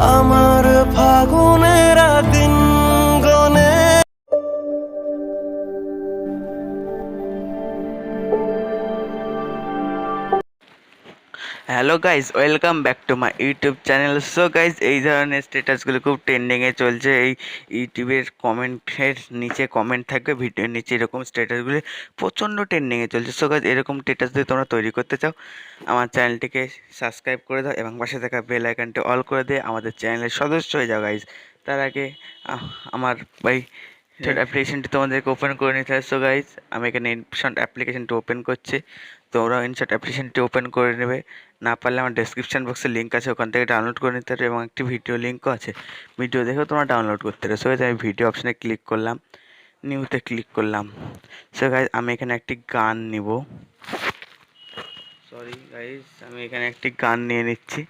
আমার ফাগুনেরা দিন গনে। Hello guys, welcome back to my YouTube channel. So guys, এই ধরনের স্ট্যাটাসগুলো খুব ট্রেন্ডিংয়ে চলছে। এই ইউটিউবের কমেন্টের নিচে কমেন্ট থাকবে, ভিডিওর নিচে এরকম স্ট্যাটাসগুলি প্রচণ্ড ট্রেন্ডিংয়ে চলছে। সো গাইজ, এরকম স্ট্যাটাস যদি তোমরা তৈরি করতে চাও, আমার চ্যানেলটিকে সাবস্ক্রাইব করে দাও এবং পাশে থাকা বেল আইকনটি অল করে দিয়ে আমাদের চ্যানেলের সদস্য হয়ে যাও গাইজ। তার আগে আমার ভাই অ্যাপ্লিকেশনটি তোমাদেরকে ওপেন করে নিতে হবে। সো গাইজ, আমি এখানে ইনশট অ্যাপ্লিকেশনটি ওপেন করছি। তোমরাও ইনশট অ্যাপ্লিকেশনটি ওপেন করে নেবে। না পারলে আমার ডেসক্রিপশন বক্সে লিঙ্ক আছে, ওখান থেকে ডাউনলোড করে নিতে পারবে এবং একটি ভিডিও লিঙ্কও আছে, ভিডিও দেখেও তোমরা ডাউনলোড করতে পারো। সো গাইজ, আমি ভিডিও অপশানে ক্লিক করলাম, নিউতে ক্লিক করলাম। সো গাইজ, আমি এখানে একটি গান নিব। সরি গাইজ, আমি এখানে একটি গান নিয়ে নিচ্ছি।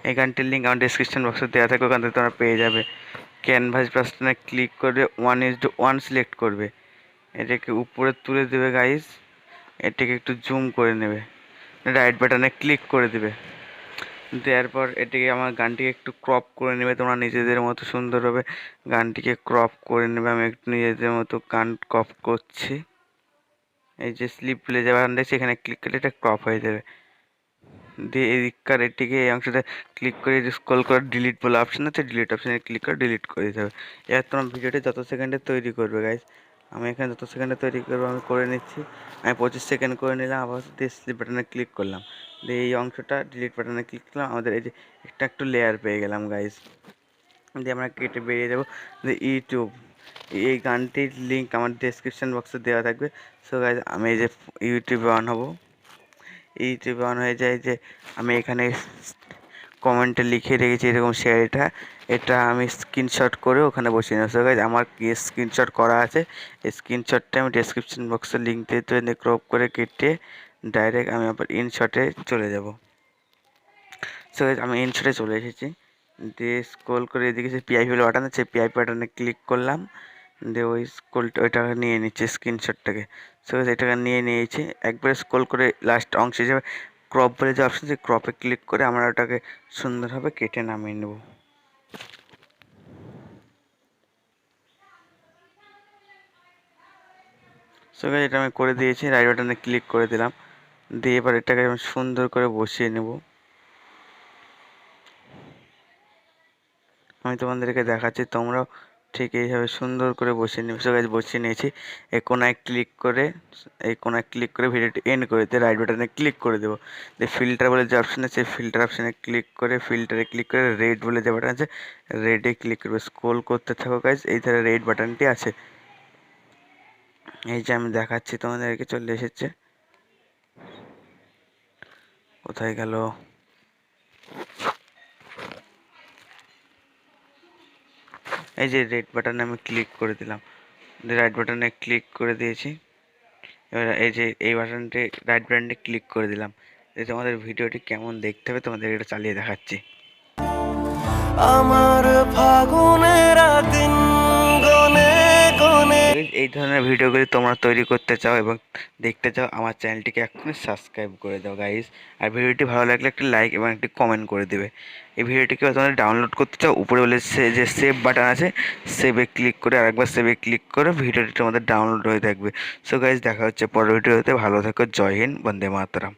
এই গানটির লিঙ্ক আমার ডেসক্রিপশন বক্সে দেওয়া থাকবে, ওখান থেকে তোমরা পেয়ে যাবে। ক্যানভাস বাটনে ক্লিক করবে, 1:1 সিলেক্ট করবে, এটাকে উপরে তুলে দেবে গাইজ, এটাকে একটু জুম করে নেবে, রাইট বাটনে ক্লিক করে দেবে। দেওয়ার পর এটিকে আমার গানটিকে একটু ক্রপ করে নেবে তোমরা নিজেদের মতো সুন্দরভাবে, গানটিকে ক্রপ করে নেবে। আমি একটু নিজেদের মতো গান ক্রপ করছি। এই যে স্লিপ প্লে যে বাটন দেখছি, এখানে ক্লিক করলে এটা ক্রপ হয়ে যাবে। দিয়ে এদিককার এটিকে এই অংশটা ক্লিক করে স্ক্রল করে ডিলিট বলে অপশান আছে, ডিলিট অপশানে ক্লিক করে ডিলিট করে দিতে হবে। এবার তোমার ভিডিওটি যত সেকেন্ডে তৈরি করবে গাইজ, আমি এখানে যত সেকেন্ডে তৈরি করবো আমি করে নিচ্ছি। আমি 25 সেকেন্ড করে নিলাম, আবার দিয়ে স্লিপ বাটনে ক্লিক করলাম, দিয়ে এই অংশটা ডিলিট বাটনে ক্লিক করলাম। আমাদের এই যে একটু লেয়ার পেয়ে গেলাম গাইজ। দিয়ে আমরা কেটে বেরিয়ে যাবো। ইউটিউব, এই গানটির লিঙ্ক আমার ডেসক্রিপশন বক্সে দেওয়া থাকবে। সো গাইজ, আমি এই যে ইউটিউবে অন হবো, ইউটিউবে অন হয়ে যায় যে আমি এখানে কমেন্টে লিখে রেখেছি এরকম শেয়ার, এটা আমি স্ক্রিনশট করে ওখানে বসিয়ে নেব। সো গাইজ, আমার স্ক্রিনশট করা আছে, এই স্ক্রিনশটটা আমি ডেসক্রিপশন বক্সে লিঙ্ক দিয়ে ক্রপ করে কেটে ডাইরেক্ট আমি আবার ইনশটে চলে যাব। সো গাইজ, আমি ইনশটে চলে এসেছি। দিয়ে স্ক্রল করে এদিকে যে পিআইপি বাটন আছে, পিআইপি বাটনে ক্লিক করলাম, দিয়ে ওই ওইটাকে নিয়ে নিচ্ছে স্ক্রিনশটটাকে। সো এটাকে নিয়ে নিয়েছি, একবারে স্ক্রল করে লাস্ট অংশ হিসেবে ক্রপ বলে যে অপশন, সেই ক্রপে ক্লিক করে আমরা ওটাকে সুন্দরভাবে কেটে নামিয়ে নেব। সো গাইজ, এটা আমি করে দিয়েছি, রাইট বাটনে ক্লিক করে দিলাম। দিয়ে এবার এটাকে আমি সুন্দর করে বসিয়ে নেব। আমি তোমাদেরকে দেখাচ্ছি, তোমরাও ঠিক এইভাবে সুন্দর করে বসিয়ে নেবে। সো গাইজ, বসিয়ে নিয়েছি। এই কোনায় ক্লিক করে, এই কোনায় ক্লিক করে ভিডিওটি এন্ড করে দিয়ে রাইট বাটনে ক্লিক করে দেবো। দিয়ে ফিল্টার বলে যে অপশান আছে, ফিল্টার অপশানে ক্লিক করে ফিল্টারে ক্লিক করে রেড বলে যে বাটন আছে, রেডে ক্লিক করবে। স্ক্রোল করতে থাকো গাইজ, এই ধারে রেড বাটনটি আছে। এই যে আমি দেখাচ্ছি তোমাদেরকে, চলে এসেছে। কোথায় গেল? এই যে রেড বাটনে আমি ক্লিক করে দিলাম, রাইট বাটনে ক্লিক করে দিয়েছি। এবার এই যে এই বাটনটি রাইট বাটনে ক্লিক করে দিলাম। এই তোমাদের ভিডিওটি কেমন দেখতে হবে তোমাদের এটা চালিয়ে দেখাচ্ছি। আমার ফাগুনেরা দিন গনে গনে। এই ধরনের ভিডিওগুলি তোমরা তৈরি করতে চাও এবং দেখতে চাও, আমার চ্যানেলটিকে এক্ষুনি সাবস্ক্রাইব করে দাও গাইস। আর ভিডিওটি ভালো লাগলে একটি লাইক এবং একটি কমেন্ট করে দেবে। এই ভিডিওটিকে তোমরা ডাউনলোড করতে চাও, উপরে বলে যে সেভ বাটন আছে, সেভে ক্লিক করে আরেকবার সেভে ক্লিক করে ভিডিওটি তোমাদের ডাউনলোড হয়ে থাকবে। সো গাইস, দেখা হচ্ছে পরের ভিডিওতে। ভালো থাকো, জয় হিন্দ, বন্দে মাতরম।